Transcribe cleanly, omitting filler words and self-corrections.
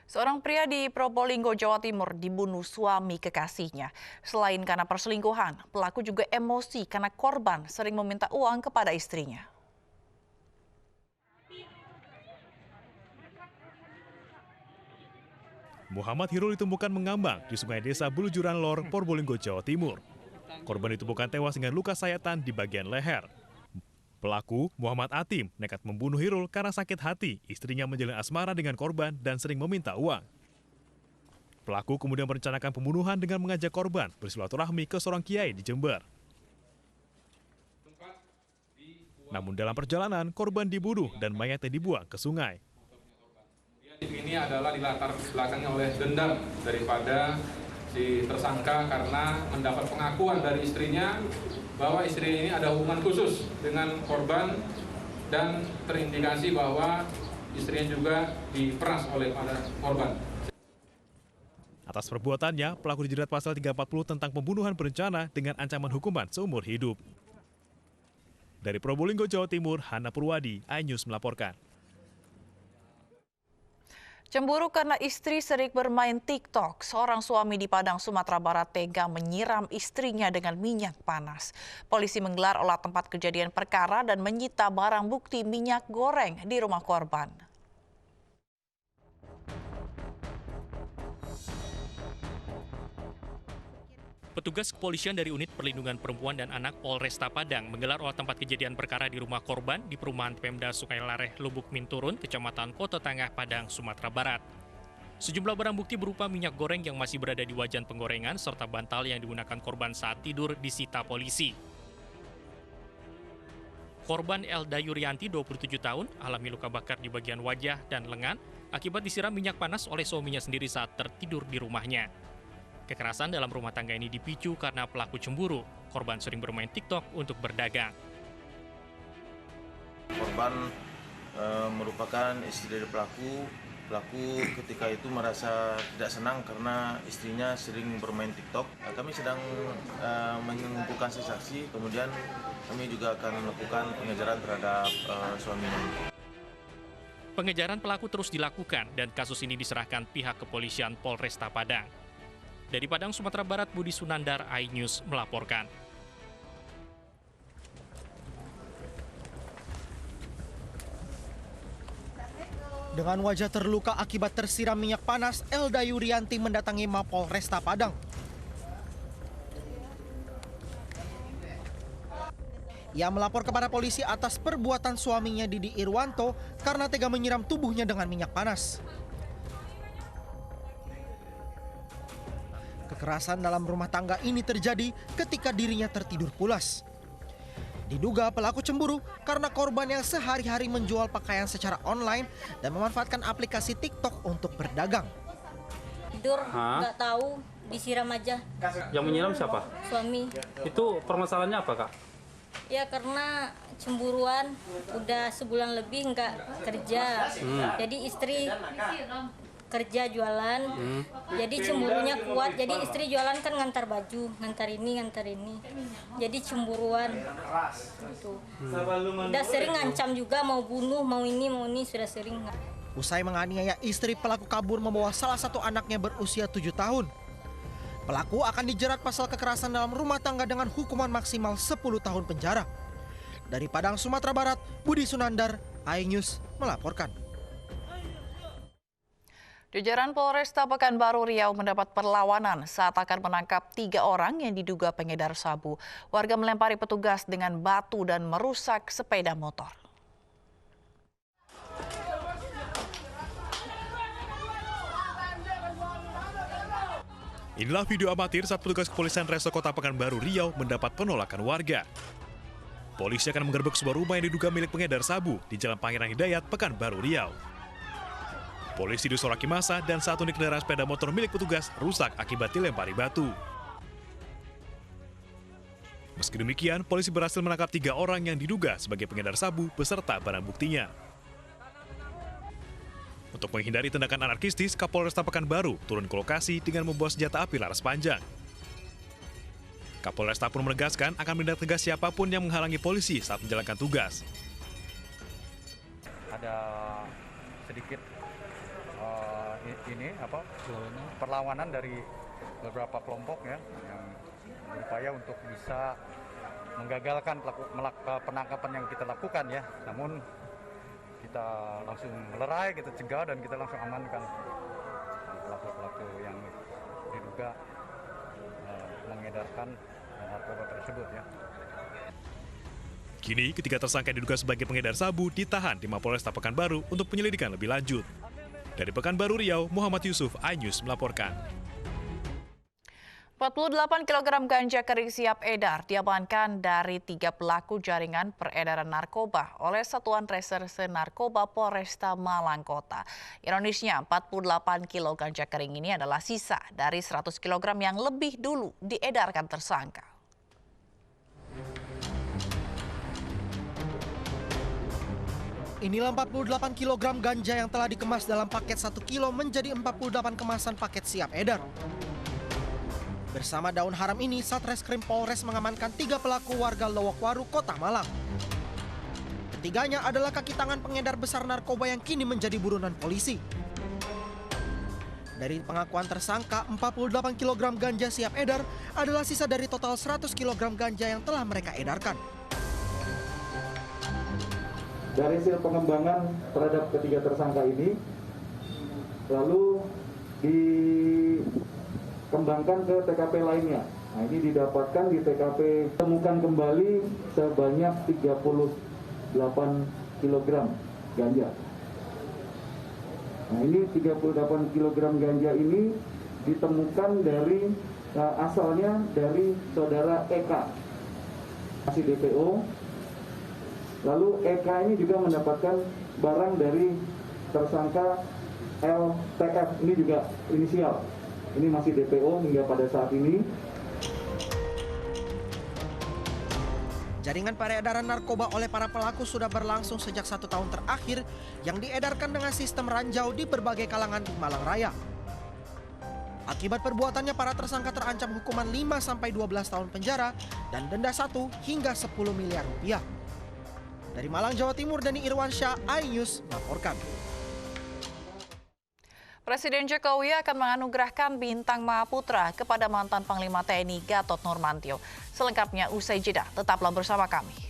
Seorang pria di Probolinggo, Jawa Timur dibunuh suami kekasihnya. Selain karena perselingkuhan, pelaku juga emosi karena korban sering meminta uang kepada istrinya. Muhammad Hirul ditemukan mengambang di sungai desa Bulujuran Lor, Probolinggo, Jawa Timur. Korban ditemukan tewas dengan luka sayatan di bagian leher. Pelaku, Muhammad Atim, nekat membunuh Hirul karena sakit hati istrinya menjalin asmara dengan korban dan sering meminta uang. Pelaku kemudian merencanakan pembunuhan dengan mengajak korban bersilaturahmi ke seorang kiai di Jember. Namun dalam perjalanan, korban dibunuh dan mayatnya dibuang ke sungai. Ini adalah dilatar belakangi oleh dendam daripada si tersangka karena mendapat pengakuan dari istrinya bahwa istri ini ada hubungan khusus dengan korban dan terindikasi bahwa istrinya juga diperas oleh para korban. Atas perbuatannya, pelaku dijerat pasal 340 tentang pembunuhan berencana dengan ancaman hukuman seumur hidup. Dari Probolinggo, Jawa Timur, Hana Purwadi, iNews melaporkan. Cemburu karena istri sering bermain TikTok, seorang suami di Padang, Sumatera Barat tega menyiram istrinya dengan minyak panas. Polisi menggelar olah tempat kejadian perkara dan menyita barang bukti minyak goreng di rumah korban. Petugas kepolisian dari Unit Perlindungan Perempuan dan Anak Polresta Padang menggelar olah tempat kejadian perkara di rumah korban di perumahan Pemda Sungai Lareh, Lubuk Minturun, Kecamatan Kota Tangah, Padang, Sumatera Barat. Sejumlah barang bukti berupa minyak goreng yang masih berada di wajan penggorengan serta bantal yang digunakan korban saat tidur disita polisi. Korban Elda Yurianti, 27 tahun, alami luka bakar di bagian wajah dan lengan akibat disiram minyak panas oleh suaminya sendiri saat tertidur di rumahnya. Kekerasan dalam rumah tangga ini dipicu karena pelaku cemburu. Korban sering bermain TikTok untuk berdagang. Korban merupakan istri dari pelaku. Pelaku ketika itu merasa tidak senang karena istrinya sering bermain TikTok. Kami sedang mengumpulkan saksi, kemudian kami juga akan melakukan pengejaran terhadap suaminya. Pengejaran pelaku terus dilakukan dan kasus ini diserahkan pihak kepolisian Polresta Padang. Dari Padang, Sumatera Barat, Budi Sunandar, iNews melaporkan. Dengan wajah terluka akibat tersiram minyak panas, Elda Yurianti mendatangi Mapolresta Padang. Ia melapor kepada polisi atas perbuatan suaminya Didi Irwanto karena tega menyiram tubuhnya dengan minyak panas. Kekerasan dalam rumah tangga ini terjadi ketika dirinya tertidur pulas. Diduga pelaku cemburu karena korban yang sehari-hari menjual pakaian secara online dan memanfaatkan aplikasi TikTok untuk berdagang. Tidur, nggak tahu, disiram aja. Yang menyiram siapa? Suami. Itu permasalahannya apa, Kak? Ya karena cemburuan, udah sebulan lebih nggak kerja. Jadi istri kerja jualan, jadi cemburunya kuat. Jadi istri jualan kan ngantar baju, ngantar ini. Jadi cemburuan. Gitu. Udah sering ngancam juga mau bunuh, mau ini, sudah sering. Usai menganiaya istri, pelaku kabur membawa salah satu anaknya berusia 7 tahun. Pelaku akan dijerat pasal kekerasan dalam rumah tangga dengan hukuman maksimal 10 tahun penjara. Dari Padang, Sumatera Barat, Budi Sunandar, iNews melaporkan. Jajaran Polresta Pekanbaru Riau mendapat perlawanan saat akan menangkap 3 orang yang diduga pengedar sabu. Warga melempari petugas dengan batu dan merusak sepeda motor. Inilah video amatir saat petugas kepolisian Resor Kota Pekanbaru Riau mendapat penolakan warga. Polisi akan menggerebek sebuah rumah yang diduga milik pengedar sabu di Jalan Pangeran Hidayat, Pekanbaru Riau. Polisi disoraki massa dan 1 unit kendaraan sepeda motor milik petugas rusak akibat dilempari batu. Meski demikian, polisi berhasil menangkap 3 orang yang diduga sebagai pengedar sabu beserta barang buktinya. Untuk menghindari tindakan anarkistis, Kapolresta Pekanbaru turun ke lokasi dengan membawa senjata api laras panjang. Kapolresta pun menegaskan akan menindak tegas siapapun yang menghalangi polisi saat menjalankan tugas. Ada sedikit perlawanan dari beberapa kelompok ya yang berupaya untuk bisa menggagalkan penangkapan yang kita lakukan ya. Namun kita langsung melerai, kita cegah dan kita langsung amankan pelaku-pelaku yang diduga mengedarkan narkoba tersebut ya. Kini ketiga tersangka yang diduga sebagai pengedar sabu ditahan di Mapolresta Pekanbaru untuk penyelidikan lebih lanjut. Dari Pekanbaru Riau, Muhammad Yusuf, iNews melaporkan. 48 kg ganja kering siap edar diamankan dari 3 pelaku jaringan peredaran narkoba oleh Satuan Reserse Narkoba Polresta Malang Kota. Ironisnya, 48 kg ganja kering ini adalah sisa dari 100 kg yang lebih dulu diedarkan tersangka. Inilah 48 kg ganja yang telah dikemas dalam paket 1 kilo menjadi 48 kemasan paket siap edar. Bersama daun haram ini, Satreskrim Polres mengamankan 3 pelaku warga Lowokwaru, Kota Malang. Ketiganya adalah kaki tangan pengedar besar narkoba yang kini menjadi buronan polisi. Dari pengakuan tersangka, 48 kg ganja siap edar adalah sisa dari total 100 kg ganja yang telah mereka edarkan. Dari hasil pengembangan terhadap ketiga tersangka ini, lalu dikembangkan ke TKP lainnya. Nah, ini didapatkan di TKP, temukan kembali sebanyak 38 kg ganja. Nah, ini 38 kg ganja ini ditemukan dari asalnya dari saudara Eka, masih DPO. Lalu Eka ini juga mendapatkan barang dari tersangka LTF, ini juga inisial. Ini masih DPO hingga pada saat ini. Jaringan peredaran narkoba oleh para pelaku sudah berlangsung sejak 1 tahun terakhir yang diedarkan dengan sistem ranjau di berbagai kalangan di Malang Raya. Akibat perbuatannya, para tersangka terancam hukuman 5-12 tahun penjara dan denda 1 hingga 10 miliar rupiah. Dari Malang, Jawa Timur, Dani Irwansyah, iNews melaporkan. Presiden Jokowi akan menganugerahkan Bintang Mahaputra kepada mantan Panglima TNI Gatot Nurmantio. Selengkapnya usai jeda, tetaplah bersama kami.